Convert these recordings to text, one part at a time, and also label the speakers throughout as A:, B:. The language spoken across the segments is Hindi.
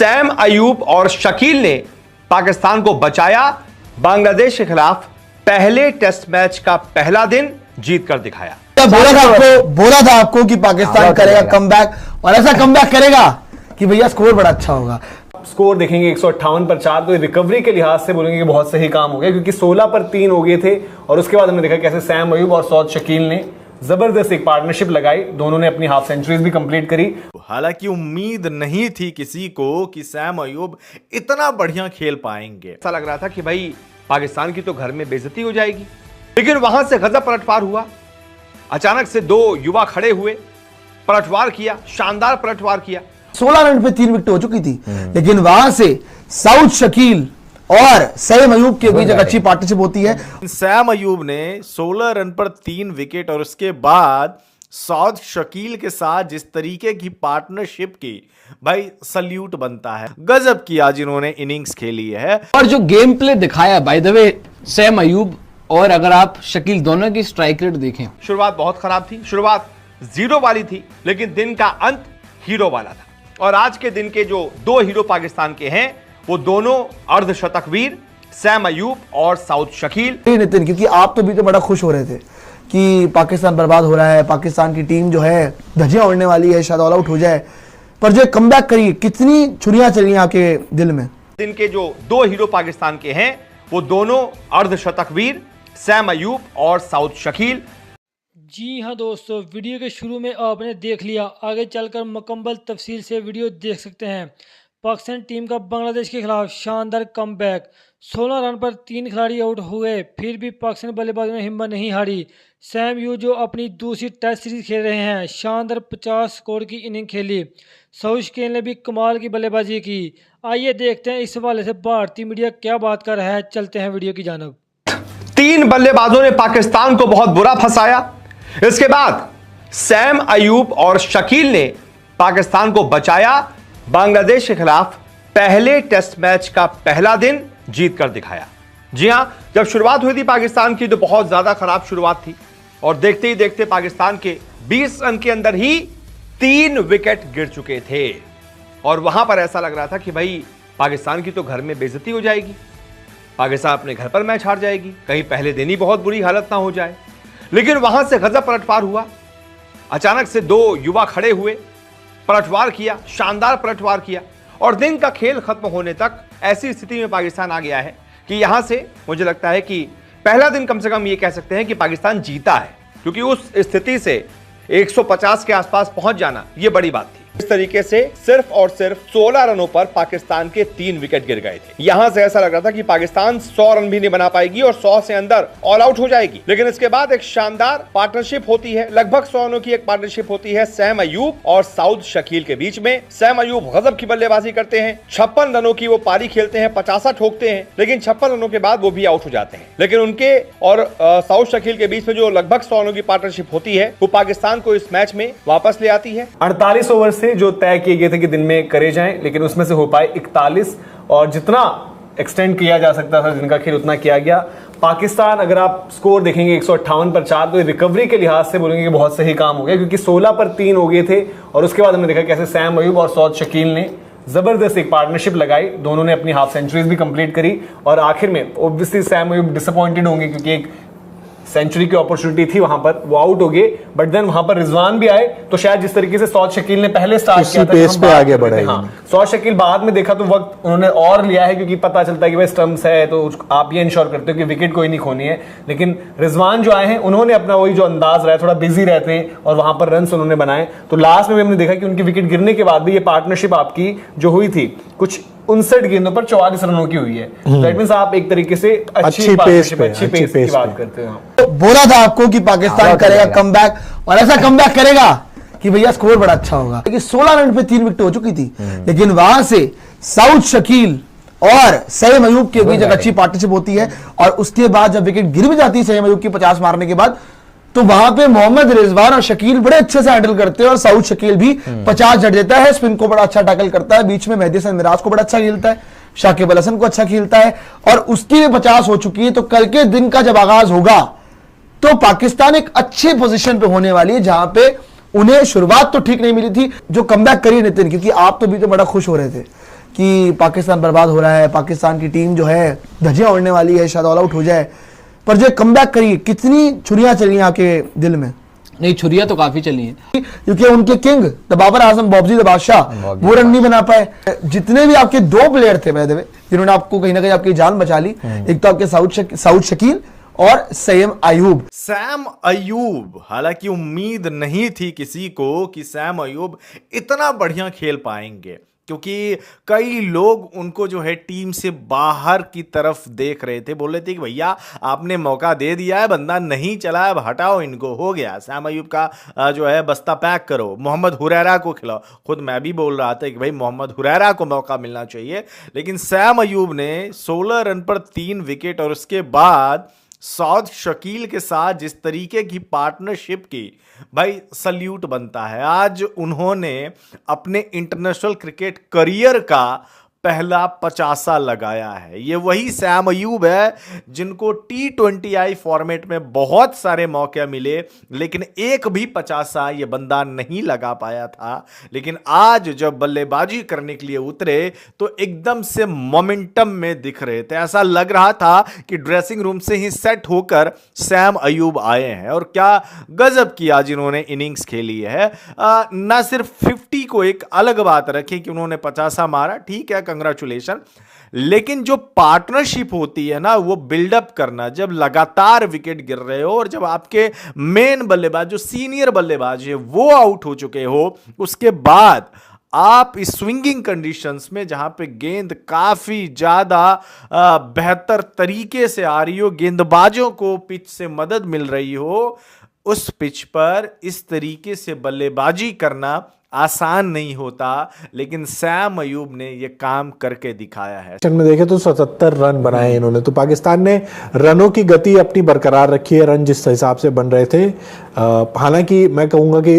A: सैम अयूब और शकील ने पाकिस्तान को बचाया। बांग्लादेश के खिलाफ पहले टेस्ट मैच का पहला दिन जीत कर दिखाया।
B: बोला था आपको कि पाकिस्तान करेगा कमबैक, और ऐसा कमबैक करेगा कि भैया स्कोर बड़ा अच्छा होगा।
C: स्कोर देखेंगे 158 पर 4, तो रिकवरी के लिहाज से बोलेंगे कि बहुत सही काम हो गया, क्योंकि 16 पर 3 हो गए थे और उसके बाद हमने देखा कैसे सैम अयूब और सौद शकील ने जबरदस्त एक पार्टनरशिप लगाई। दोनों ने अपनी हाफ सेंचुरीज भी कंप्लीट करी।
D: हालांकि उम्मीद नहीं थी किसी को कि सैम अयूब इतना बढ़िया खेल पाएंगे।
A: ऐसा लग रहा था कि भाई पाकिस्तान की तो घर में बेइज्जती हो जाएगी, लेकिन वहां से गजब पलटवार हुआ। अचानक से दो युवा खड़े हुए, पलटवार किया, शानदार पलटवार किया।
B: 16 रन पे 3 विकेट हो चुकी थी, लेकिन वहां से सऊद शकील और सैम अयूब के बीच एक अच्छी पार्टनरशिप होती है।
D: सैम अयूब ने 16 रन पर 3 विकेट और उसके बाद सौद शकील के साथ जिस तरीके की पार्टनरशिप की, भाई सल्यूट बनता है। गजब की आज इन्होंने इनिंग्स खेली है
E: और जो गेम प्ले दिखाया by the way Sam Ayub और अगर आप शकील दोनों की स्ट्राइक रेट देखें,
A: शुरुआत बहुत खराब थी, शुरुआत 0 वाली थी, लेकिन दिन का अंत हीरो वाला था। और आज के दिन के जो दो हीरो पाकिस्तान के हैं वो दोनों अर्धशतकवीर सैम अयूब और सऊद शकील।
B: नितिन, क्योंकि आप तो भी तो बड़ा खुश हो रहे थे कि पाकिस्तान बर्बाद हो रहा है, पाकिस्तान की टीम जो है धज्जियां उड़ने वाली है, शायद ऑल आउट हो जाए, पर जो कमबैक करी, कितनी छुरियां चली आपके दिल में।
A: दिन के जो दो हीरो पाकिस्तान के हैं वो दोनों अर्धशतकवीर सैम अयूब और सऊद शकील।
F: जी हाँ दोस्तों, वीडियो के शुरू में आपने देख लिया, आगे चलकर मुकम्मल तफसील से वीडियो देख सकते हैं। पाकिस्तान टीम का बांग्लादेश के खिलाफ शानदार कमबैक। 16 रन पर 3 खिलाड़ी आउट हुए, फिर भी पाकिस्तान बल्लेबाजों ने हिम्मत नहीं हारी। सैम अयूब जो अपनी दूसरी टेस्ट सीरीज खेल रहे हैं, शानदार 50 स्कोर की इनिंग खेली। सऊद शकील ने भी कमाल की बल्लेबाजी की। आइए देखते हैं इस हवाले से भारतीय मीडिया क्या बात कर रहा है। चलते हैं वीडियो की जानब।
A: 3 बल्लेबाजों ने पाकिस्तान को बहुत बुरा फंसाया। इसके बाद सैम अयूब और शकील ने पाकिस्तान को बचाया। बांग्लादेश के खिलाफ पहले टेस्ट मैच का पहला दिन जीत कर दिखाया। जी हां, जब शुरुआत हुई थी पाकिस्तान की तो बहुत ज्यादा खराब शुरुआत थी और देखते ही देखते पाकिस्तान के 20 रन के अंदर ही 3 विकेट गिर चुके थे और वहां पर ऐसा लग रहा था कि भाई पाकिस्तान की तो घर में बेइज्जती हो जाएगी, पाकिस्तान अपने घर पर मैच हार जाएगी, कहीं पहले दिन ही बहुत बुरी हालत ना हो जाए। लेकिन वहां से गजब पलटवार हुआ। अचानक से दो युवा खड़े हुए, पलटवार किया, शानदार पलटवार किया और दिन का खेल खत्म होने तक ऐसी स्थिति में पाकिस्तान आ गया है कि यहां से मुझे लगता है कि पहला दिन कम से कम ये कह सकते हैं कि पाकिस्तान जीता है, क्योंकि उस स्थिति से 150 के आसपास पहुंच जाना यह बड़ी बात थी। इस तरीके से सिर्फ और सिर्फ 16 रनों पर पाकिस्तान के 3 विकेट गिर गए थे। यहां से ऐसा लग रहा था कि पाकिस्तान 100 रन भी नहीं बना पाएगी और 100 से अंदर ऑल आउट हो जाएगी। लेकिन इसके बाद एक शानदार पार्टनरशिप होती है, लगभग 100 रनों की एक पार्टनरशिप होती है सैम अयूब और सऊद शकील के बीच में। सैम अयूब गजब की बल्लेबाजी करते हैं, 56 रनों की वो पारी खेलते हैं, 50 ठोकते हैं, लेकिन 56 रनों के बाद वो भी आउट हो जाते हैं। लेकिन उनके और सऊद शकील के बीच में जो लगभग 100 रनों की पार्टनरशिप होती है वो पाकिस्तान को इस मैच में वापस ले आती है।
C: 48 ओवर से जो तय किए गए थे कि दिन में करे जाएं, लेकिन उसमें से हो पाए 41 और जितना एक्सटेंड किया जा सकता था दिन का खेल उतना किया गया। पाकिस्तान, अगर आप स्कोर देखेंगे 158 पर 4, तो रिकवरी के लिहाज से बोलेंगे कि बहुत सही काम हो गया, क्योंकि 16 पर 3 हो गए थे और उसके बाद हमने देखा कैसे सैम अयूब और सौद शकील ने जबरदस्त एक पार्टनरशिप लगाई। दोनों ने अपनी हाफ सेंचुरीज भी कंप्लीट करी और आखिर में ऑब्वियसली सैम अयूब डिसअपॉइंटेड होंगे, क्योंकि एक सेंचुरी की अपॉर्चुनिटी थी, वहां पर वो आउट हो गए। बट देन वहां पर रिजवान भी आए, तो शायद जिस तरीके से सौद शकील ने पहले स्टार्ट किया था,
B: पेस पे आगे बढ़े।
C: हाँ, सौद शकील बाद में देखा तो वक्त उन्होंने और लिया है, क्योंकि पता चलता है कि भाई स्टंप्स है तो आप ये इंश्योर करते हो कि विकेट कोई नहीं खोनी है। लेकिन रिजवान जो आए हैं उन्होंने अपना वही जो अंदाज रहा है, थोड़ा बिजी रहते हैं और वहां पर रन उन्होंने बनाए। तो लास्ट में भी हमने देखा कि उनकी विकेट गिरने के बाद भी ये पार्टनरशिप आपकी जो हुई थी कुछ 59 गेंदों पर 44 रनों की हुई है। दैट मींस आप एक तरीके से अच्छी पेस की बात करते हो।
B: तो बोला था आपको कि पाकिस्तान करेगा कमबैक, और ऐसा कमबैक करेगा कि भैया स्कोर बड़ा अच्छा होगा। लेकिन 16 रन पे 3 विकेट हो चुकी थी, लेकिन वहां से सऊद शकील और सैम अयूब के बीच एक अच्छी पार्टनरशिप होती है और उसके बाद जब विकेट गिर भी जाती है सैम अयूब की 50 मारने के बाद, तो वहां पे मोहम्मद रिजवान और शकील बड़े अच्छे से हैंडल करते हैं और सऊद शकील भी 50 जड़ देता है, स्पिन को बड़ा अच्छा टैकल करता है, बीच में मेहदी हसन मिराज को बड़ा अच्छा खेलता है, शाकिब अल हसन को अच्छा खेलता है और उसकी भी 50 हो चुकी है। तो कल के दिन का जब आगाज होगा तो पाकिस्तान एक अच्छे पोजीशन पे होने वाली है, जहां पे उन्हें शुरुआत तो ठीक नहीं मिली थी जो कमबैक करी नितिन, क्योंकि आप तो भी तो बड़ा खुश हो रहे थे कि पाकिस्तान बर्बाद हो रहा है, पाकिस्तान की टीम जो है धज्जियां उड़ने वाली है, शायद ऑल आउट हो जाए, पर जो कमबैक करी, कितनी छुरियां चली हैं आपके दिल में?
E: नहीं, छुरियां तो काफी चली हैं
B: क्योंकि उनके किंग द बाबर आजम, बॉबजी द बादशाह, वो रन नहीं बना पाए। जितने भी आपके दो प्लेयर थे बाय द वे जिन्होंने आपको कहीं ना कहीं आपकी जान बचा ली, एक तो आपके साउथ शकील और सैम अयूब।
D: सैम अयूब, हालांकि उम्मीद नहीं थी किसी को कि सैम अयूब इतना बढ़िया खेल पाएंगे, क्योंकि कई लोग उनको जो है टीम से बाहर की तरफ देख रहे थे, बोल रहे थे कि भैया आपने मौका दे दिया है, बंदा नहीं चला, अब हटाओ इनको, हो गया सैम अयूब का जो है बस्ता पैक करो, मोहम्मद हुरैरा को खिलाओ। खुद मैं भी बोल रहा था कि भाई मोहम्मद हुरैरा को मौका मिलना चाहिए, लेकिन सैम अयूब ने 16 रन पर 3 विकेट और उसके बाद सौद शकील के साथ जिस तरीके की पार्टनरशिप की, भाई सल्यूट बनता है। आज उन्होंने अपने इंटरनेशनल क्रिकेट करियर का पहला 50 लगाया है। ये वही सैम अयूब है जिनको T20I फॉर्मेट में बहुत सारे मौके मिले, लेकिन एक भी 50 ये बंदा नहीं लगा पाया था। लेकिन आज जब बल्लेबाजी करने के लिए उतरे तो एकदम से मोमेंटम में दिख रहे थे, ऐसा लग रहा था कि ड्रेसिंग रूम से ही सेट होकर सैम अयूब आए हैं। और क्या गजब की आज इन्होंने इनिंग्स खेली है। ना सिर्फ 50 को एक अलग बात रखे कि उन्होंने 50 मारा, ठीक है, कंग्रेचुलेशन, लेकिन जो पार्टनरशिप होती है ना, वो बिल्डअप करना, जब लगातार विकेट गिर रहे हो और जब आपके मेन बल्लेबाज जो सीनियर बल्लेबाज है वो आउट हो चुके हो, उसके बाद आप इस स्विंगिंग कंडीशंस में जहां पे गेंद काफी ज्यादा बेहतर तरीके से आ रही हो, गेंदबाजों को पिच से मदद मिल रही हो, उस पिच पर इस तरीके से बल्लेबाजी करना आसान नहीं होता, लेकिन सैम अयूब ने यह काम करके दिखाया है।
G: में देखे तो 77 रन बनाए इन्होंने, तो पाकिस्तान ने रनों की गति अपनी बरकरार रखी है, रन जिस हिसाब से बन रहे थे। हालांकि मैं कहूंगा कि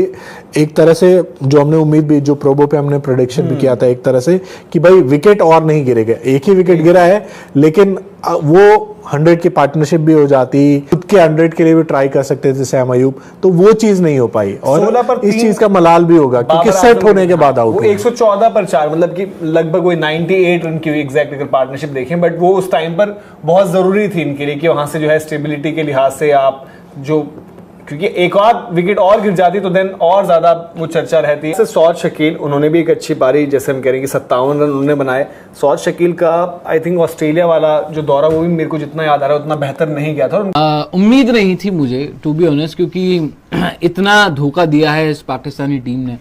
G: एक तरह से जो हमने उम्मीद भी, जो प्रोबो पे हमने प्रेडिक्शन भी किया था एक तरह से कि भाई विकेट और नहीं गिरेगा, एक ही विकेट गिरा है, लेकिन वो 100 की पार्टनरशिप भी हो जाती, खुद के 100 के लिए भी ट्राई कर सकते थे सैम अयूब, तो वो चीज नहीं हो पाई। और इस चीज का मलाल भी होगा क्योंकि सेट होने के बाद आउट,
C: 114 पर 4, मतलब कि लगभग वही 98 रन की एग्जैक्ट अगर पार्टनरशिप देखें, बट वो उस टाइम पर बहुत जरूरी थी इनके लिए कि वहां से जो है स्टेबिलिटी के लिहाज से आप जो, क्योंकि एक और विकेट और गिर जाती तो देन और ज्यादा वो चर्चा रहती है। सौद शकील, उन्होंने भी एक अच्छी पारी, जैसे हम कह रहे हैं कि 57 रन उन्होंने बनाए। सौद शकील का आई थिंक ऑस्ट्रेलिया वाला जो दौरा, वो भी मेरे को जितना याद आ रहा है उतना बेहतर नहीं गया था।
E: उम्मीद नहीं थी मुझे, टू बी ऑनेस्ट, क्योंकि इतना धोखा दिया है इस पाकिस्तानी टीम ने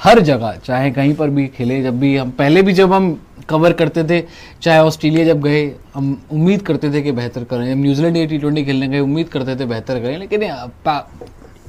E: हर जगह, चाहे कहीं पर भी खेले। जब भी हम पहले भी जब हम कवर करते थे, चाहे ऑस्ट्रेलिया जब गए, हम उम्मीद करते थे कि बेहतर करें, जब न्यूजीलैंड ये T20 खेलने गए उम्मीद करते थे बेहतर करें, लेकिन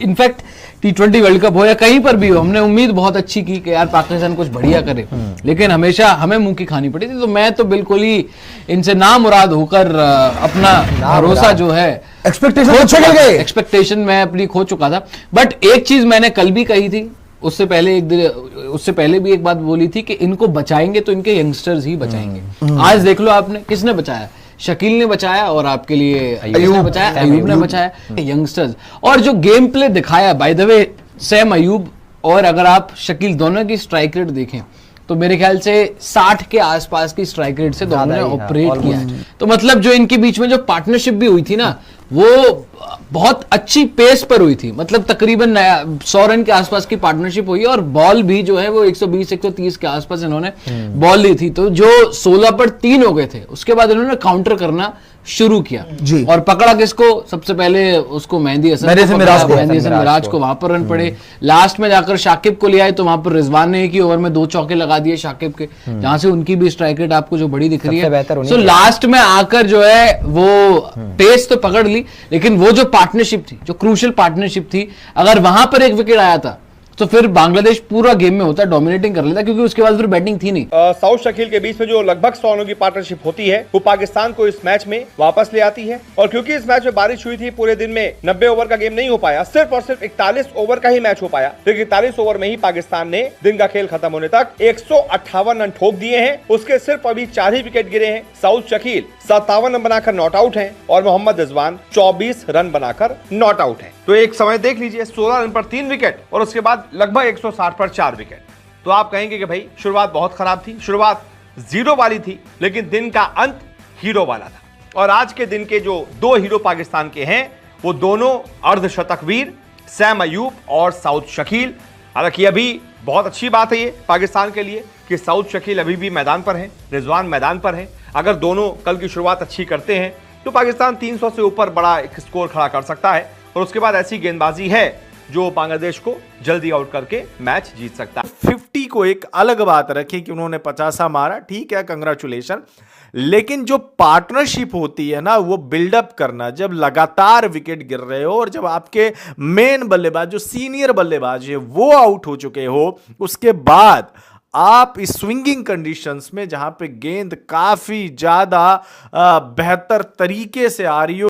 E: इनफैक्ट T20 वर्ल्ड कप हो या कहीं पर भी हो, हमने उम्मीद बहुत अच्छी की कि यार पाकिस्तान कुछ बढ़िया करे, लेकिन हमेशा हमें मुंह की खानी पड़ी थी। तो मैं तो बिल्कुल ही इनसे नामुराद होकर अपना भरोसा जो है, एक्सपेक्टेशन मैं अपनी खो चुका था। बट एक चीज मैंने कल भी कही थी, उससे पहले भी एक बात बोली थी कि इनको बचाएंगे तो इनके यंगस्टर्स ही बचाएंगे। आज देख लो आपने किसने बचाया, शकील ने बचाया, और आपके लिए अयूब ने बचाया, अयूब ने बचाया, यंगस्टर्स। और जो गेम प्ले दिखाया, by the way Sam Ayub और अगर आप शकील दोनों की स्ट्राइक रेट देखें तो मेरे ख्याल से 60 के आसपास की स्ट्राइक रेट से दोनों ने ऑपरेट किया है। तो मतलब जो इनके बीच में जो पार्टनरशिप भी हुई थी ना, वो बहुत अच्छी पेस पर हुई थी, मतलब तकरीबन 100 रन के आसपास की पार्टनरशिप हुई, और बॉल भी जो है वो 120-130 के आसपास इन्होंने बॉल ली थी। तो जो 16 पर 3 हो गए थे, उसके बाद इन्होंने काउंटर करना शुरू किया जी। और पकड़ा किसको, सबसे पहले उसको मेहंदी हसन मिराज को, वहां पर रन पड़े। लास्ट में जाकर शाकिब को ले आए तो वहां पर रिजवान ने एक ही ओवर में 2 चौके लगा दिए शाकिब के, जहां से उनकी भी स्ट्राइक रेट आपको जो बड़ी दिख रही है। सो लास्ट में आकर जो है वो पेस तो पकड़ ली, लेकिन वो जो पार्टनरशिप थी, जो क्रूशियल पार्टनरशिप थी, अगर वहां पर एक विकेट आया था तो फिर बांग्लादेश पूरा गेम में होता, डोमिनेटिंग कर लेता, क्योंकि उसके बाद फिर बैटिंग थी नहीं।
A: साउथ शकील के बीच में जो लगभग 100 रनों की पार्टनरशिप होती है, वो पाकिस्तान को इस मैच में वापस ले आती है। और क्योंकि इस मैच में बारिश हुई थी, पूरे दिन में 90 ओवर का गेम नहीं हो पाया, सिर्फ और सिर्फ 41 ओवर का ही मैच हो पाया। तो 41 ओवर में ही पाकिस्तान ने दिन का खेल खत्म होने तक 158 रन ठोक दिए हैं। उसके सिर्फ अभी 4 ही विकेट गिरे हैं। साउथ शकील 57 रन बनाकर नॉट आउट है और मोहम्मद रिजवान 24 रन बनाकर नॉट आउट है। तो एक समय देख लीजिए, 16 रन पर 3 विकेट और उसके बाद लगभग 160 पर 4 विकेट। तो आप कहेंगे कि भाई शुरुआत बहुत खराब थी, शुरुआत जीरो वाली थी, लेकिन दिन का अंत हीरो वाला था। और आज के दिन के जो दो हीरो पाकिस्तान के हैं वो दोनों अर्धशतकवीर सैम अयूब और सऊद शकील। हालांकि अभी बहुत अच्छी बात है ये पाकिस्तान के लिए कि सऊद शकील अभी भी मैदान पर हैं, रिजवान मैदान पर हैं। अगर दोनों कल की शुरुआत अच्छी करते हैं तो पाकिस्तान 300 से ऊपर बड़ा एक स्कोर खड़ा कर सकता है और उसके बाद ऐसी गेंदबाजी है जो बांग्लादेश को जल्दी आउट करके मैच जीत सकता है।
D: 50 को एक अलग बात रखी कि उन्होंने 50 मारा, ठीक है, कंग्रेचुलेशन। लेकिन जो पार्टनरशिप होती है ना, वो बिल्डअप करना, जब लगातार विकेट गिर रहे हो और जब आपके मेन बल्लेबाज जो सीनियर बल्लेबाज है वो आउट हो चुके हो, उसके बाद आप इस स्विंगिंग कंडीशंस में जहां पे गेंद काफी ज्यादा बेहतर तरीके से आ रही हो,